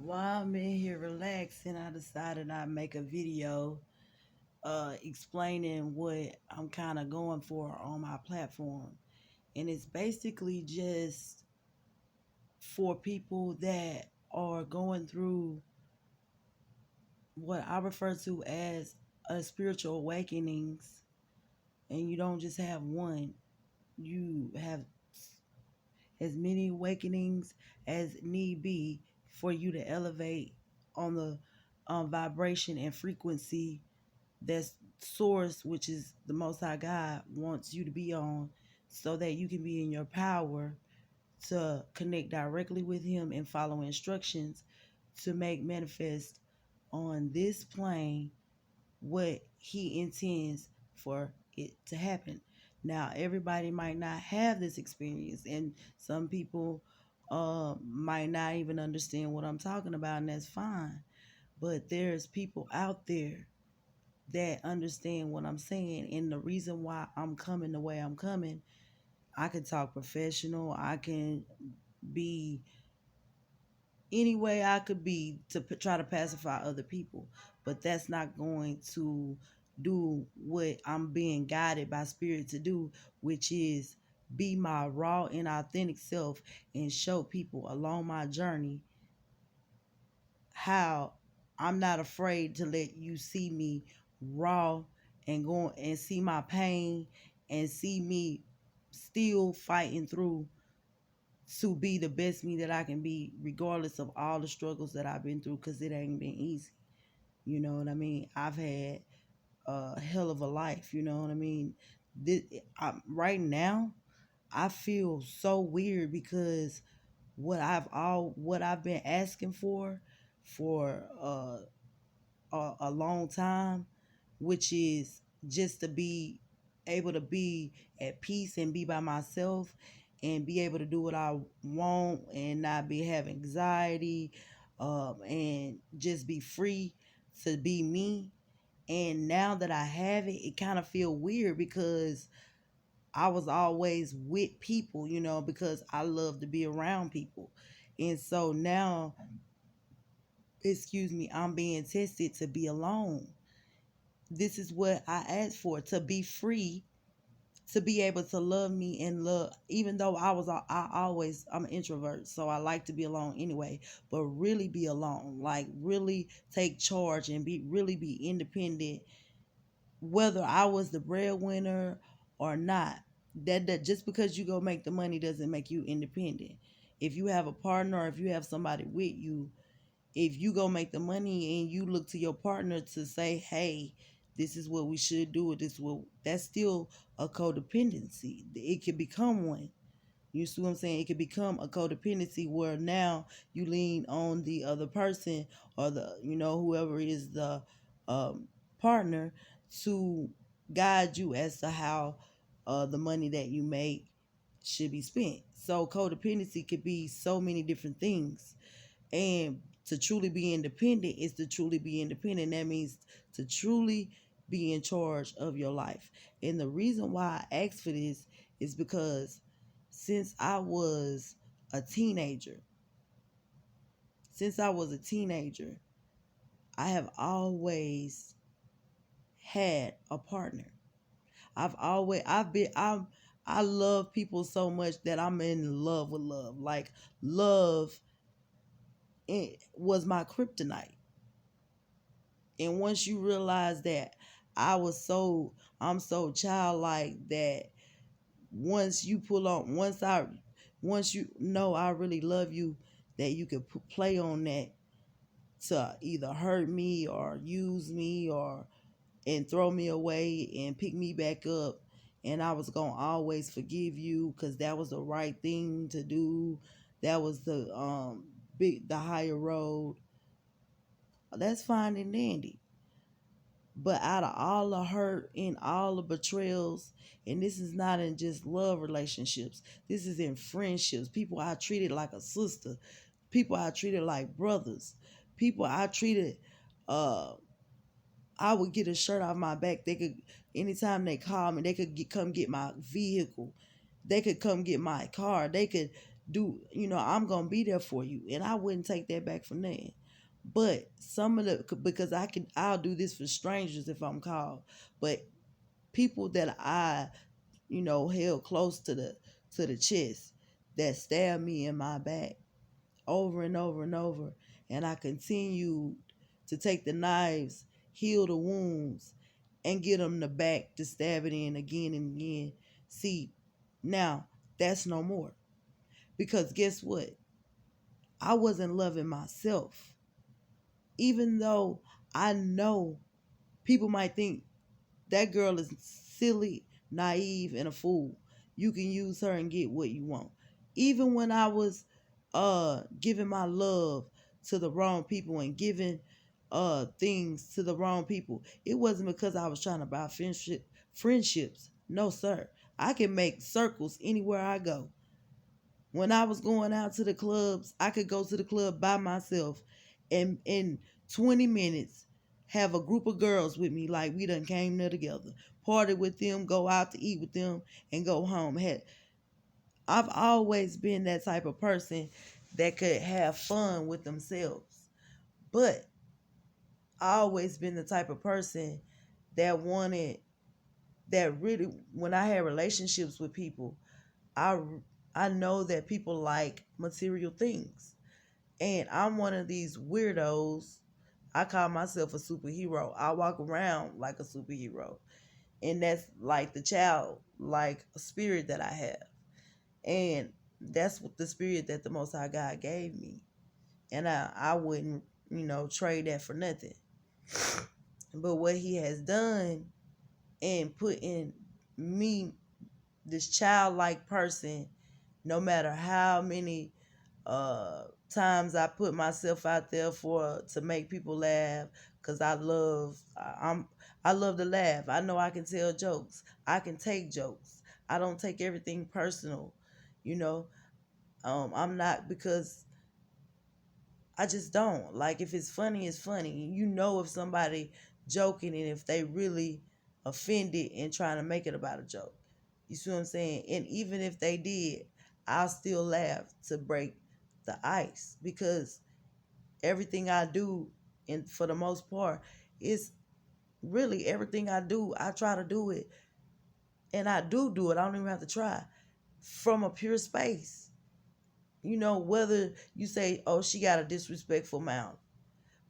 While I'm in here relaxing, I decided I'd make a video explaining what I'm kind of going for on my platform. And it's basically just for people that are going through what I refer to as a spiritual awakenings. And you don't just have one, you have as many awakenings as need be for you to elevate on the vibration and frequency that source, which is the Most High God, wants you to be on, so that you can be in your power to connect directly with Him and follow instructions to make manifest on this plane what He intends for it to happen. Now, everybody might not have this experience, and some people might not even understand what I'm talking about, and that's fine. But there's people out there that understand what I'm saying, and the reason why I'm coming the way I'm coming. I can talk professional, I can be any way I could be to try to pacify other people, but that's not going to do what I'm being guided by spirit to do, which is be my raw and authentic self and show people along my journey how I'm not afraid to let you see me raw and go and see my pain and see me still fighting through to be the best me that I can be, regardless of all the struggles that I've been through, because it ain't been easy. You know what I mean? I've had a hell of a life. You know what I mean? Right now, I feel so weird because what I've been asking for a long time, which is just to be able to be at peace and be by myself and be able to do what I want and not be have anxiety, and just be free to be me. And now that I have it, it kind of feel weird because I was always with people, because I love to be around people. And so now, excuse me, I'm being tested to be alone. This is what I asked for, to be free, to be able to love me and love, even though I'm an introvert, so I like to be alone anyway, but really be alone, like really take charge and be independent, whether I was the breadwinner or not. That just because you go make the money doesn't make you independent. If you have a partner or if you have somebody with you, if you go make the money and you look to your partner to say, hey, this is what we should do, or that's still a codependency. It can become one. You see what I'm saying? It can become a codependency where now you lean on the other person, or whoever is the um, partner, to guide you as to how the money that you make should be spent. So codependency could be so many different things. And to truly be independent is to truly be independent. That means to truly be in charge of your life. And the reason why I asked for this is because since I was a teenager, since I was a teenager, I have always had a partner. I love people so much that I'm in love with love. Like love, it was my kryptonite. And once you realize that I'm so childlike that once you pull on, once you know I really love you, that you can play on that to either hurt me or use me or and throw me away and pick me back up. And I was gonna always forgive you because that was the right thing to do. That was the higher road. That's fine and dandy. But out of all the hurt and all the betrayals, and this is not in just love relationships, this is in friendships. People I treated like a sister, people I treated like brothers, people I treated, uh, I would get a shirt off my back. They could, anytime they call me, they could come get my vehicle. They could come get my car. They could. I'm gonna be there for you, and I wouldn't take that back from them. But some of the, because I'll do this for strangers if I'm called, but people that I held close to the chest, that stabbed me in my back over and over and over, and I continued to take the knives, heal the wounds, and get them the back to stab it in again and again. See, now that's no more, because guess what? I wasn't loving myself. Even though I know people might think that girl is silly, naive, and a fool. You can use her and get what you want. Even when I was giving my love to the wrong people and giving things to the wrong people, it wasn't because I was trying to buy friendships. No, sir. I can make circles anywhere I go. When I was going out to the clubs, I could go to the club by myself and in 20 minutes have a group of girls with me, like we done came there together, party with them, go out to eat with them, and go home. I've always been that type of person that could have fun with themselves. But I always been the type of person that wanted, that really, when I had relationships with people, I I know that people like material things. And I'm one of these weirdos. I call myself a superhero. I walk around like a superhero. And that's like the child, like a spirit that I have. And that's what the spirit that the Most High God gave me. And I wouldn't, trade that for nothing. But what he has done and put in me, this childlike person, no matter how many times I put myself out there for to make people laugh, because I love to laugh. I know I can tell jokes. I can take jokes. I don't take everything personal, you know. I'm not, because I just don't. Like, if it's funny, it's funny. You know, if somebody joking and if they really offended and trying to make it about a joke. You see what I'm saying? And even if they did, I'll still laugh to break the ice, because everything I do, and for the most part, is really everything I do. I try to do it, and I do it. I don't even have to try, from a pure space. Whether you say, "Oh, she got a disrespectful mouth."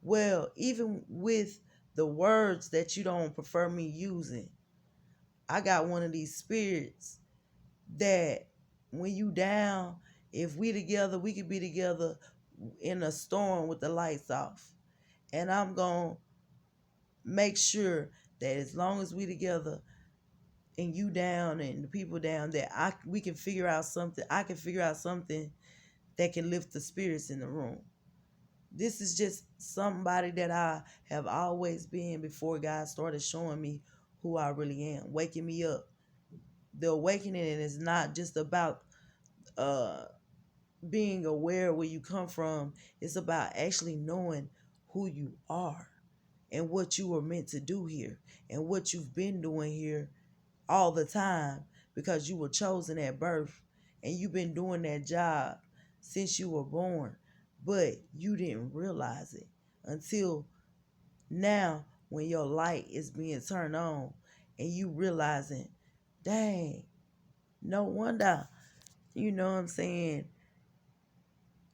Well, even with the words that you don't prefer me using, I got one of these spirits that when you down, if we together, we could be together in a storm with the lights off. And I'm going to make sure that as long as we together and you down and the people down, that we can figure out something. I can figure out something that can lift the spirits in the room. This is just somebody that I have always been before God started showing me who I really am, waking me up. The awakening is not just about uh, being aware where you come from. It's about actually knowing who you are and what you were meant to do here and what you've been doing here all the time, because you were chosen at birth and you've been doing that job since you were born, but you didn't realize it until now, when your light is being turned on and you realizing, dang, no wonder, you know what I'm saying,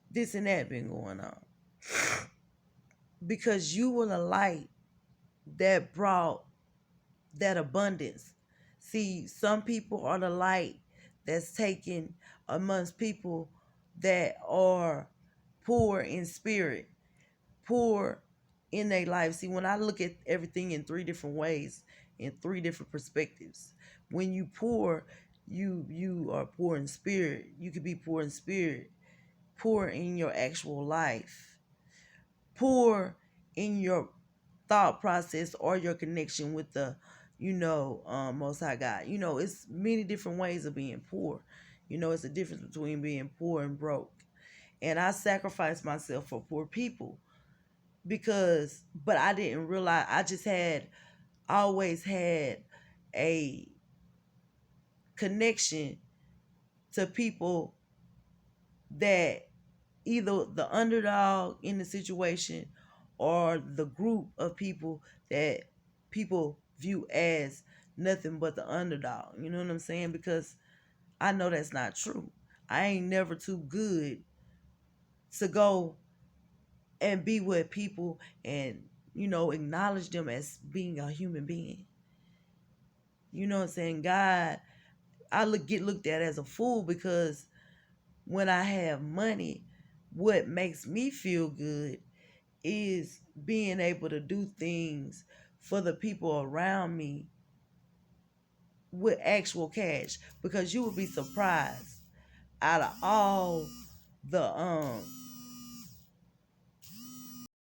this and that been going on. Because you were the light that brought that abundance. See, some people are the light that's taken amongst people that are poor in spirit, poor in their life. See, when I look at everything in three different ways, in three different perspectives, when you poor, you are poor in spirit. You could be poor in spirit, poor in your actual life, poor in your thought process or your connection with the Most High God. It's many different ways of being poor. It's a difference between being poor and broke. And I sacrificed myself for poor people, but I didn't realize, I just had always had a connection to people that either the underdog in the situation or the group of people that people view as nothing but the underdog. You know what I'm saying? Because I know that's not true. I ain't never too good to go and be with people and, acknowledge them as being a human being. You know what I'm saying? God, get looked at as a fool because when I have money, what makes me feel good is being able to do things for the people around me with actual cash, because you would be surprised, out of all the